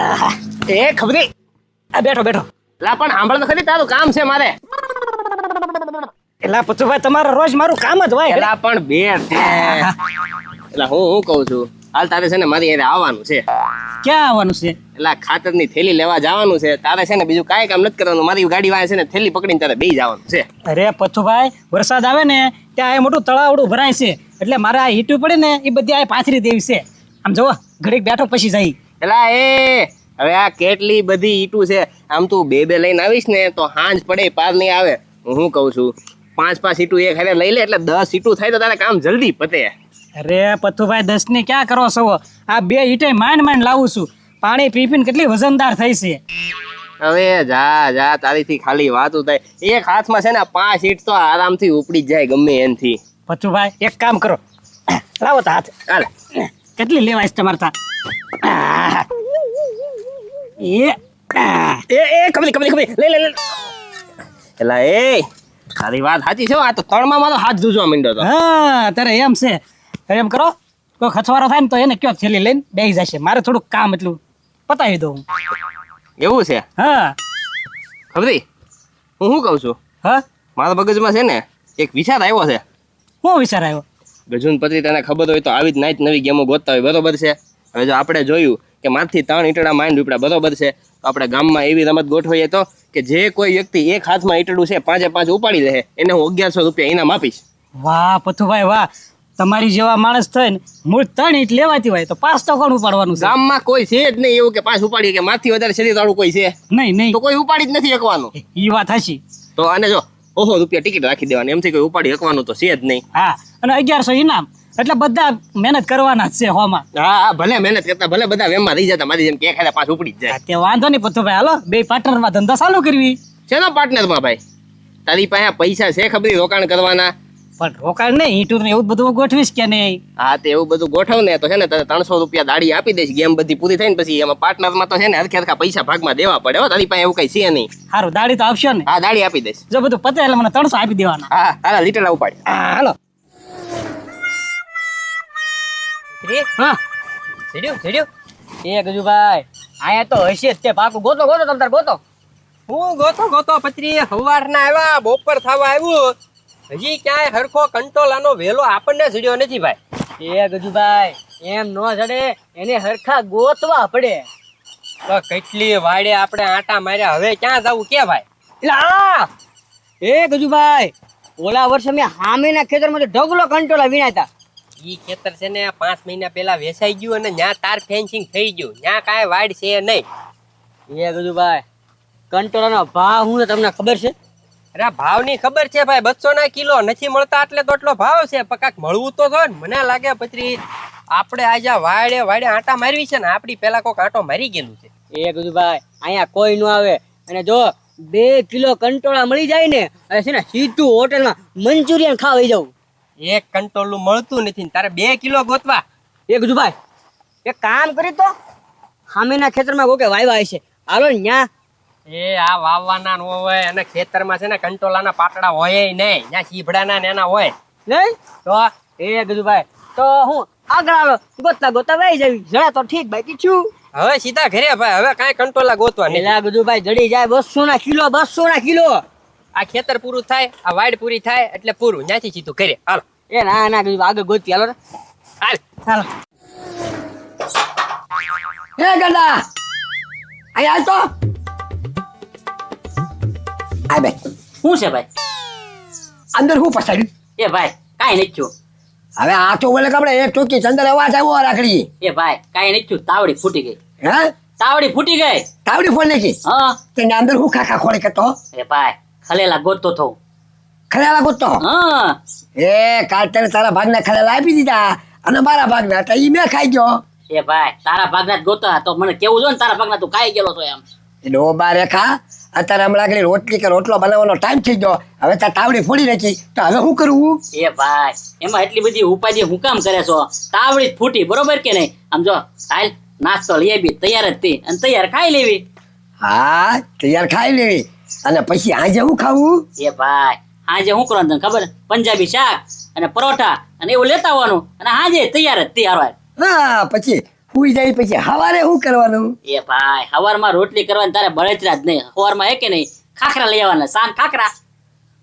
એ ખબરી આ બેઠો બેઠો લા પણ સાંભળ તો ખરી તારું કામ છે મારે. એલા પચુભાઈ તમારે રોજ મારું કામ જ હોય. એલા પણ બે એલા હું કહું છું હાલ તારે છે ને મારી હારે આવવાનું છે. ક્યાં આવવાનું છે? એલા ખાતરની થેલી લેવા જવાનું છે તારે છે ને બીજું કાંઈ કામ નથી કરવાનું. મારી ગાડી વાળે છે ને થેલી પકડીને તારે બેસી જવાનું છે. અરે પથુભાઈ વરસાદ આવે ને ત્યાં આ મોટું તળાવડું ભરાય છે એટલે મારે આ હીટું પડે ને એ બધી આ પાથરી દેવી છે. આમ જોવો ઘડીક બેઠો પછી જઈ. એલા એ હવે આ કેટલી બધી ઈટું છે. આમ તું બે લઈને આવીશ ને તો હાંજ પડે પાર નહીં આવે. હું કહું છું 5 ઈટું એક હારે લઈ લે એટલે 10 ઈટું થાય તો તારે કામ જલ્દી પતે. અરે પથુભાઈ 10 ની ક્યાં કરો છો? આ 2 ઈટે માંડ લાવું છું. પાણી પી પીને કેટલી વજનદાર થઈ છે. હવે જા તારીથી ખાલી વાતું થાય. એક હાથમાં છે ને 5 ઈટ તો આરામથી ઉપડી જ જાય ગમે એનથી. પથુભાઈ એક કામ કરો, લાવો તો હાથ. હાલે કેટલી લેવાય છે તમારે તા? એ ખબરી લે. એલા એ તારી વાત સાચી છે. આ તો તળમાં મારો હાથ ધૂજવા માંડ્યો તો. હા તારે એમ છે. એમ કરો કોઈ ખચવારો થાય ને તો એને કયો થેલી લઈને બેસી જશે. મારે થોડુંક કામ એટલું પતાવી દઉં. એવું છે? હા ખબરી હું શું કહું છું હા મારા મગજમાં છે ને એક વિચાર આવ્યો છે. શું વિચાર આવ્યો? ગજુન પત્રી તને ખબર હોય તો આવી જ નાઈટ નવી ગેમો ગોતતા હોય બરોબર છે. હવે જો આપણે જોયું કે મારથી 3 ઈટડા માંડ ઉપડા બરોબર છે તો આપણે ગામમાં એવી રમત ગોઠવીએ તો કે જે કોઈ વ્યક્તિ એક હાથમાં ઈટડું છે 5 ઉપાડી લે એને હું 1100 રૂપિયા ઇનામ આપીશ. વાહ પથુભાઈ વાહ, તમારી જેવા માણસ થઈને મૂળ 3 ઈંટ લેવાતી હોય તો 5 તો કોણ ઉપાડવાનું છે? ગામમાં કોઈ છે જ નહીં એવું કે 5 ઉપાડી કે મારથી વધારે શરીર વાળું કોઈ છે નહીં તો કોઈ ઉપાડી જ નથી શકવાનું. એ વાત હાચી. તો આને જો 100 રૂપિયા ટિકિટ રાખી દેવાની એમથી કોઈ ઉપાડી શકવાનું તો છે જ નહીં. હા અને 1100 ઇનામ એટલે બધા મહેનત કરવાના જ છે હોમાં. હા ભલે મહેનત કરતા ભલે બધા વેમમાં રહી જતા મારી જેમ કે ખાલી 5 ઉપડી જ જાય. તે વાંધો નહીં પથુભાઈ, હાલો 2 પાર્ટનરમાં ધંધા ચાલુ કરવી. શેનો પાર્ટનરમાં ભાઈ? તારી પાસે પૈસા છે ખબરી રોકાણ કરવાના? પણ રોકાણ નહીં ઈટું ને એવું બધું ગોઠવીશ કે નહીં? હા તે એવું બધું ગોઠવ ને તો છે ને તને 300 રૂપિયા દાડી આપી દઈશ. ગેમ બધી પૂરી થાય ને પછી એમાં પાર્ટનરમાં તો છે ને હરખા પૈસા ભાગમાં દેવા પડે હો. તારી પાસે એવું કઈ છે નહીં. સારું દાડી તો આપશો ને? હા દાડી આપી દઈશ. જો બધું પતે એટલે મને 300 આપી દેવાના. હા હાલા લીટલા ઉપાડ. હા હાલો. હા એ ગજુભાઈ આયા તો હશે જ તે પાકું. ગોતો તમ તાર ગોતો. હું ગોતો પત્રી સવારના આવ્યા બપોર થવા આવ્યું હજી ક્યાંય હરખો કંટોલાનો વેલો આપણને જડ્યો નથી ભાઈ. એ ગજુભાઈ એમ નો જડે, એને હરખા ગોતવા પડે. તો કેટલી વાડે આપણે આટા માર્યા હવે ક્યાં જવું કે ભાઈ? એ ગજુભાઈ ઓલા વર્ષે મેં હામેના ખેતરમાંથી ઢગલો કંટોલા વીણાતા. ઈ ખેતર છે ને 5 મહિના પહેલા વેચાઈ ગયું અને ન્યા તાર ફેન્સિંગ થઈ ગયું. ન્યા કાંઈ વાડ છે નહીં. એ ગજુભાઈ કંટોલાનો ભાવ હું તમને ખબર છે? અરે ભાવની ખબર છે ભાઈ, 200 કિલો નથી મળતા એટલે તો એટલો ભાવ છે. પણ કાંઈક મળવું તો થાય ને. મને લાગે પત્રી આપણે આજે વાડે આટા મારવી છે ને આપડી પેલા કોક આટો મારી ગયેલું છે. એ ગજુભાઈ અહીંયા કોઈ ન આવે અને જો 2 કિલો કંટોળા મળી જાય ને અને છે ને સીધું હોટલમાં મંચુરિયન ખાવા જવું. એક કંટોલું મળતું નથી ને તારે 2 કિલો ગોતવા. એ ગજુભાઈ એક કામ કરી તો હામેના ખેતરમાં કોકે વાવ્યા છે, હાલો ને ન્યા. એ આ વાવવાના નો હોય અને ખેતરમાં છે ને કંટોલાના પાટડા હોય નહીં. ત્યાં ચીભડાના ને એના હોય નહીં તો એ ગજુભાઈ તો હું આગળ હાલો ગોતતા વહી જવી. જરા તો ઠીક બાકી છું. હવે સીધા ઘરે ભાઈ, હવે કાંઈ કંટોલા ગોતવા નહીં. એલા ગજુભાઈ જડી જાય 200 કિલો. આ ખેતર પૂરું થાય, આ વાડ પૂરી થાય એટલે પૂરું. ત્યાંથી સીધું ઘરે હાલો. એ ના ગજુભાઈ આગળ ગોતી હાલો. હાલ હાલો. હે ગડા અહીંયા તો આ બે શું છે ભાઈ? અંદર હું પસાડ્યું? એ ભાઈ કાંઈ નથી થયું. હવે આ તો બોલે કપડે એક ટોકી ચંદર અવાજ આવ્યો રાખડી. એ ભાઈ કાંઈ નથી થયું. તાવડી ફૂટી ગઈ. હે તાવડી ફૂટી ગઈ. તાવડી ફોન નાખી? હા. તેને અંદર હું ખાખા ખોળી કરતો? એ ભાઈ ખલેલા ગોતતો થો. ખલેલા ગોતતો? હા. એ કાલ તને તારા ભાગના ખલેલા આપી દીધા અને મારા ભાગના હતા ઈ મેં ખાઈ ગયો. એ ભાઈ તારા ભાગના જ ગોતા તો મને કેવું જો ને તારા ભાગના તું ખાઈ ગયેલો તો એમ. ડોબા રેખા અત્યારે હમણાં આગળ રોટલી કે રોટલો બનાવવાનો ટાઈમ થઈ ગયો. હવે તાર તાવડી ફોડી નાખી તો હવે શું કરવું? એ ભાઈ એમાં એટલી બધી ઉપાધિ હું કામ કરે છો? તાવડી ફૂટી બરોબર કે નહીં? આમ જો હાલ નાસ્તો લઈ આવી તૈયાર જ હતી અને તૈયાર ખાઈ લેવી. હા તૈયાર ખાઈ લેવી અને પછી આજે હું ખાવું? એ ભાઈ આજે શું કરવાનું તને ખબર? પંજાબી શાક અને પરોઠા અને એવું લેતા આવવાનું અને આજે તૈયાર જ તૈયાર હોય. હા પછી હુઈ જાય પછી હવારે શું કરવાનું? એ ભાઈ સવારમાં રોટલી કરવાની તારે બળતરા જ નહીં. સવારમાં હે કે નહીં ખાખરા લઈ આવવાના, સાન ખાખરા.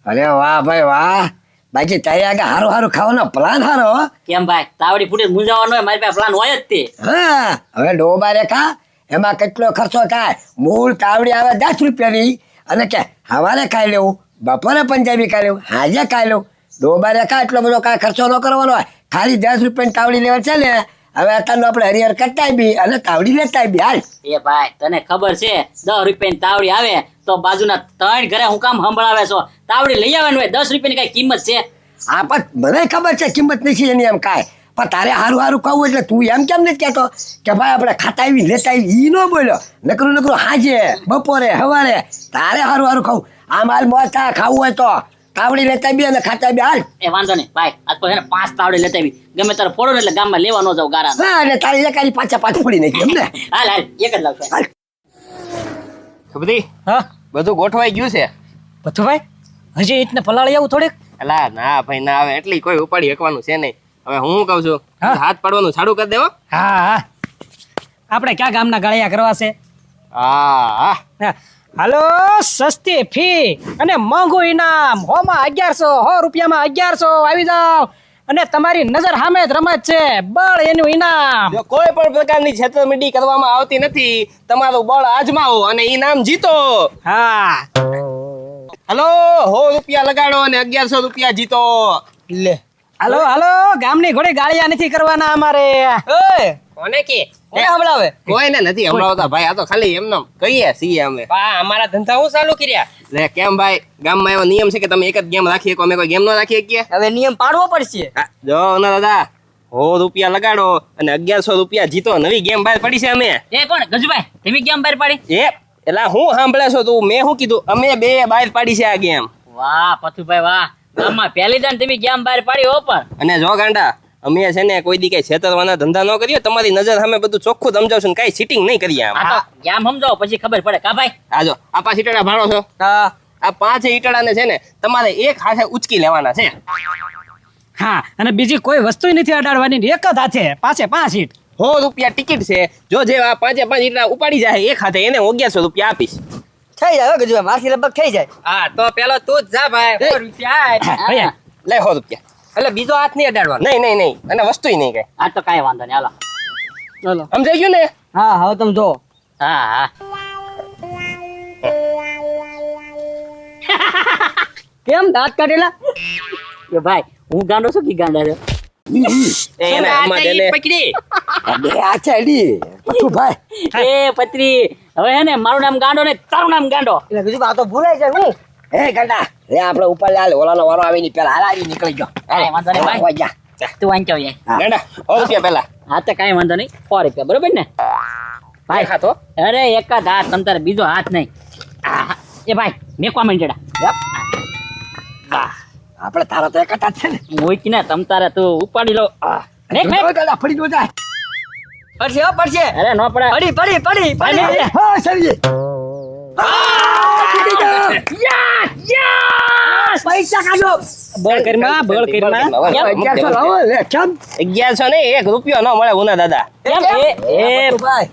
અરે વાહ ભાઈ વાહ, બાકી તારે આગળ હારું હારું ખાવાનો પ્લાન હારો હો. કેમ ભાઈ તાવડી ફૂટી મૂંઝાવાનું હોય, મારી પાસે પ્લાન હોય જ તે. હા હવે ડોબારે ખા, એમાં કેટલો ખર્ચો થાય? મૂળ તાવડી આવે 10 રૂપિયાની, અને કે હવારે ખાઈ લેવું, બપોરે પંજાબી ખાઈ લેવું, હાજે ખાઈ લેવું. ડોબારે ખા, એટલો બધો કાંઈ ખર્ચો ન કરવાનો હોય, ખાલી 10 રૂપિયાની તાવડી લેવા છે ને. હવે અત્યારનો આપણે હરિહર કરતા બી અને તાવડી લેતા બી હાલ. એ ભાઈ તને ખબર છે 10 રૂપિયાની તાવડી આવે તો બાજુના 3 ઘરે હું કામ સંભળાવે છો? તાવડી લઈ આવવાનું હોય, 10 રૂપિયાની કઈ કિંમત છે? આ પણ મને ખબર છે કિંમત નથી એની એમ કાંઈ, પણ તારે હારું હારું ખાવું એટલે તું એમ કેમ નથી કહેતો કે ભાઈ આપણે ખાતા આવી લેતા આવી? ઈ ન બોલ્યો. નકરું નકરું હાજે બપોરે સવારે તારે હારું હારું ખાવું. આમ હાલ મોજ થાય ખાવું હોય તો તાવડી લેતા બી અને ખાતા બી હાલ. એ વાંધો નહીં ભાઈ, આજ તો છે ને 5 તાવડી લેતા આવી. ગમે તારે ફોડો ને એટલે ગામમાં લેવા ન જાવ ગારા. હા અને તારી એકારી પાછા પાછ ફોડી નાખી એમ ને. હાલ હાલ એક જ લાવશે. હાલ. બધી હા બધું ગોઠવાઈ ગયું છે. પથુભાઈ હજી ઈટને પલાળી આવું થોડીક. અલા ના ભાઈ ના, આવે એટલી કોઈ ઉપાડી શકવાનું છે નહીં. હવે હું કહું છું, હા. હાથ પાડવાનું ચાલુ કરી દેવો. હા હા આપણે ક્યાં ગામના ગાળિયા કરવા છે? હા હા હા, હાલો સસ્તી ફી અને મોંઘું ઇનામ. હોમાં 1100, 100 રૂપિયામાં 1100 આવી જાવ અને તમારી નજર સામે જ રમત છે. બળ એનું ઇનામ. જો કોઈ પણ પ્રકારની છેતરપિંડી કરવામાં આવતી નથી. તમારું બળ આજમાવો અને ઈનામ જીતો. હા હલો 100 રૂપિયા લગાડો અને 1100 રૂપિયા જીતો. લે હાલો હાલો, ગામની ઘોડે ગાળિયા નથી કરવાના અમારે. ઓય કોને કે કોને હમણાવે? કોઈને નથી હમણાવતા ભાઈ, આ તો ખાલી એમને કહીએ છીએ અમે. બા અમારા ધંધા હું ચાલુ કર્યા. લે કેમ ભાઈ, ગામમાં એવો નિયમ છે કે તમે એક જ ગેમ રાખી શકો, અમે કોઈ ગેમ ન રાખી શકીએ? હવે નિયમ પાડવો પડશે. હા, જો ના દાદા 100 રૂપિયા લગાડો અને 1100 રૂપિયા જીતો. નવી ગેમ બહાર પડી છે અમે. એ પણ ગજુભાઈ તમે કેમ બહાર પાડી? એલા હું સાંભળે છો તું? મેં શું કીધું? અમે બે બહાર પાડી છે આ ગેમ. વાહ પથુભાઈ વાહ, ગામમાં પહેલી દાન તમે ગેમ બહાર પાડી હો. પણ અને જો ગાંડા, અમે છે ને કોઈ દી કઈ છેતરવાના ધંધા ન કરીએ. તમારી નજર સામે બધું ચોખ્ખું સમજાવશું ને કઈ ચીટિંગ નહીં કરીએ આમ. આ તો ગેમ સમજાવો પછી ખબર પડે. કા ભાઈ? આ જો આ 5 ઈટડા ભાડો છો. હા આ 5 ઈટડાને છે ને તમારે એક હાથે ઉચકી લેવાના છે. હા અને બીજી કોઈ વસ્તુ નથી અડાડવાની, એક જ હાથે 5 ઈટ. 100 રૂપિયા ટિકિટ છે. જો જે આ 5 ઈટડા ઉપાડી જાય એક હાથે એને 1100 રૂપિયા આપીશ. થઈ જાય ગજુભાઈ, મારથી લગભગ થઈ જાય. હા તો પેલો તું જ જા ભાઈ. 100 રૂપિયા ભૈયા લે 100 રૂપિયા. એટલે બીજો હાથ નહીં અડાડવાનો. નહીં નહીં નહીં, અને વસ્તુય નહીં કઈ. આ તો કાંઈ વાંધો નહીં. હાલો. ચલો. સમજાઈ ગયું ને? હા હવે તમે જો. હા હા કેમ દાંત કાઢેલા? કે ભાઈ હું ગાંડો છું કે ગાંડા છે? એને આમાં દે ને. પકડી. બે આ છે અડી પછું ભાઈ. એ પત્રી હવે હે ને મારું નામ ગાંડો ને તારું નામ ગાંડો. એટલે ગજુભાઈ આ તો ભૂલાઈ જાય હું. હે ગંડા રે આપણે ઉપર લાલ ઓલાનો વારો આવીને પેલા હાલાવી નીકળી ગયો. કાંઈ વાંધો નહીં ભાઈ. હોય જા. તું વાંચ્યો જાય. ગાંડા 100 રૂપિયા પેલા. હા તો કાંઈ વાંધો નહીં. 100 રૂપિયા બરોબર ને ભાઈ? ખાતો અરે એક જ હાથ, તમ તારે બીજો હાથ નહીં. આ, એ ભાઈ મેકવા માંડ્યા. યપ. આપણે તારા તો એક જ હાથ છે ને. હોય કે ના તમ તારે તું ઉપાડી લો. Make make. જો ગંડા ફરી ન જાય. પડશે હો પડશે. અરે નો પડે. પડી પડી પડી અરે, પડી. અરે. હા સરજી. પૈસા કાઢો. બળ કરીમાં, બળ કરીમાં. 1100 લાવો લે કેમ? 1100 નહીં, 1 રૂપિયો ન મળે ઉના દાદા. કેમ? એ ભાઈ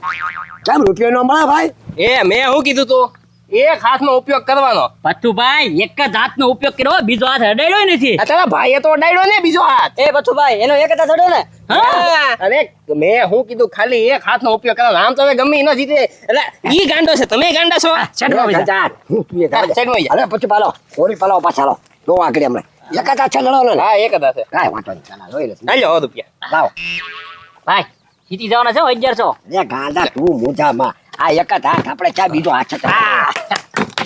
કેમ રૂપિયો નો મળે ભાઈ? એ મેં શું કીધું તું? એક હાથનો ઉપયોગ કરવાનો. પથ્થુભાઈ એક જ હાથનો ઉપયોગ કર્યો, બીજો હાથ અડાડ્યો નથી. આ તારા ભાઈએ તો ડાયડો ને બીજો હાથ. એ બચુભાઈ એનો એક જ હાથ અડ્યો ને. અરે મેં શું કીધું? ખાલી એક હાથનો ઉપયોગ કરવાનો. આમ તમે ગમે ઈ ન જીતે. એટલે ઈ ગાંડો છે, તમે ગાંડા છો. ગંડા, હું તું એ હા, ગાંડા. સાઈડમાં જા. અરે પછી પાલો ઓરી પાલો પાછા લો. જો આગળ હમણાં એક જ હાથ છે લડો ને. હા એક જ હાથે. કાંઈ વાંધો નહીં ચાલો જોઈ લે. હાલ્યો 100 રૂપિયા. લાવો ભાઈ જીતી જવાના છે 1100. રે ગાંડા તું મોજામાં આ એક જ હાથ આપણે ક્યાં બીજો હાથ છે?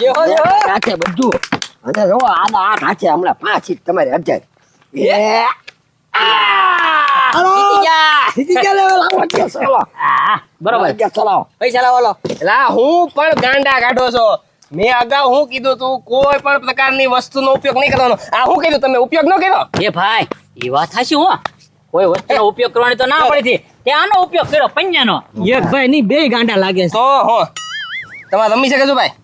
જે હો જે હો. હાથે બધું અને જો આના હાથ હાથે હમણાં 5 સીટ તમારે અડજાય. એ જીતી ગયા. જીતી ગયા લે લાવો 1100 લાવો. હા, બરોબર. 1100 લાવો. પૈસા લાવો લો. એટલે હું પણ ગાંડા કાઢો છો. મેં અગાઉ શું કીધું તું? કોઈ પણ પ્રકારની વસ્તુનો ઉપયોગ નહીં કરવાનો. આ શું કીધું તમે? ઉપયોગ ન કર્યો? એ ભાઈ એ વાત હાચી હો. કોઈ વસ્તુનો ઉપયોગ કરવાની તો ના પડી હતી. તે આનો ઉપયોગ કર્યો, પંજાનો. એક ભાઈ ની બે ગાંડા લાગે છે. તો હો તમારે રમી શકે છો ભાઈ?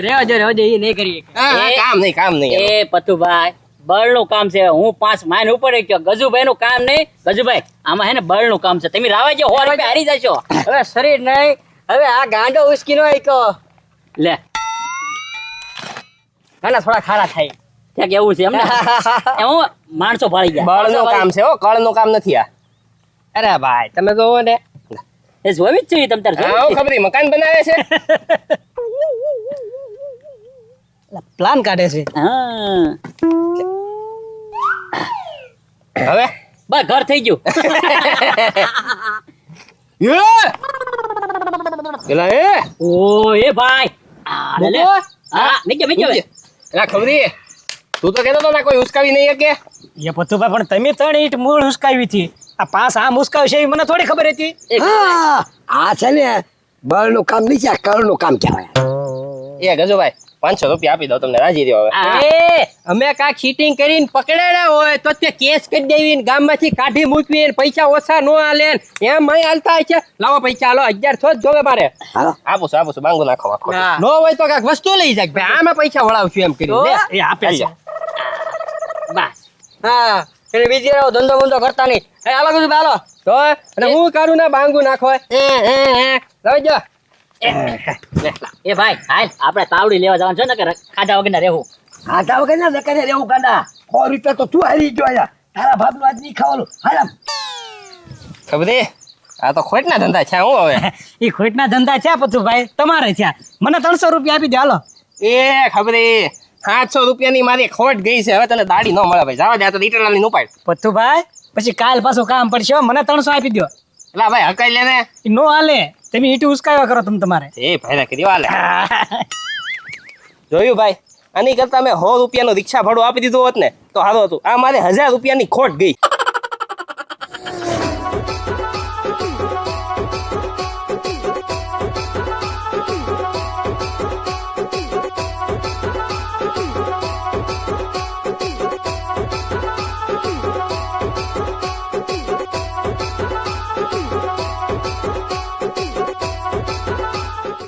રેવા જો એ નહીં કરીએ. હા, એ- કામ નહીં કામ નહીં. એ પથુભાઈ બળનું કામ છે. હું 5 માઇન ઉપર ગયો. ગજુભાઈ નું કામ નહીં. ગજુભાઈ આમાં હે ને બળનું કામ છે. તમે રાવા જો 100 રૂપિયા હારી જશો. હવે શરીર નહીં, હવે આ ગાંડો ઉસકી નો એક લે ઘણા થોડા ખારા થાય. ત્યાં કેવું છે એમને એમાં માણસો ભાળી ગયા. બળનું કામ છે હો, કળનું કામ નથી આ. અરે ભાઈ તમે જોવો ને એ જોવી જ જોઈએ તમ તાર હા હું ખબર મકાન બનાવે છે. પ્લાન કાઢે છે. હા હવે બસ ઘર થઈ ગયું. પેલા ઓ એ ભાઈ આ લે. હા નીચે નીચે હવે. એલા ખબરી તું તો કહેતો તો ને કોઈ ઉસકાવી નહીં શકે. એ પતુભાઈ પણ તમે 3 ઈંટ મૂળ ઉસકાવી હતી, આ 5 આમ ઉસકાવી છે એ મને થોડી ખબર હતી. હા આ છે ને બળનું કામ નહીં છે, આ કળનું કામ કહેવાય. એ ગજુભાઈ 500 રૂપિયા આપી દો તમને રાજી રહ્યો હવે. આ એ અમે કાંઈક ચીટિંગ કરીને પકડાડ્યા હોય તો તે કેસ કરી દેવી ને ગામમાંથી કાઢી મૂકવી ને પૈસા ઓછા નો આલે ને એમ અહીં હાલતા હોય છે. લાવો પૈસા હાલો 1100 જ જોવે મારે. હાલો આપું છું બાંગુ નાખો આખો. નો હોય તો કાંઈક વસ્તુ લઈ જાય ભાઈ આમાં પૈસા વળાવશું એમ કરી લે. એ આપે છે. બસ હા એટલે બીજી રાવ ધંધો બંધો કરતા નહીં. એ હાલો કીધું હાલો. તો અને હું કરું ને બાંગુ નાખો જો એ ભાઈ હાલ આપણે તાવડી લેવા જવાનું છે ને કે ખાધા વગર ના રહેવું. આટા વગર ના લકને રહેવું કાંડા 100 રૂપિયા તો તું હારી ગયો અહીંયા. તારા બાપનું આજ નહીં ખાવાનું. હાલ ખબરી આ તો ખોટના ધંધા છે હું હવે. એ ખોટના ધંધા છે પતુભાઈ, તમારે છે. મને 300 રૂપિયા આપી દે હાલો. એ ખબરી 700 રૂપિયાની મારી ખોટ ગઈ છે. હવે તને દાડી ન મળે ભાઈ. જવા દે આ તો ઈટલાની નું પાડ. પતુભાઈ પછી કાલ પાછું કામ પડશે હો. મને 300 આપી દો. એલા ભાઈ હકાઈ લે ને. ઈ નો હાલે, તમે ઈંટું ઉસકાવ્યા કરો તમે તમારે. એ ભાઈ ના કરી વાલે. જોયું ભાઈ આની કરતા મેં 100 રૂપિયાનું રિક્ષા ભાડું આપી દીધું હોત ને તો સારું હતું. આ મારે 1000 રૂપિયાની ખોટ ગઈ.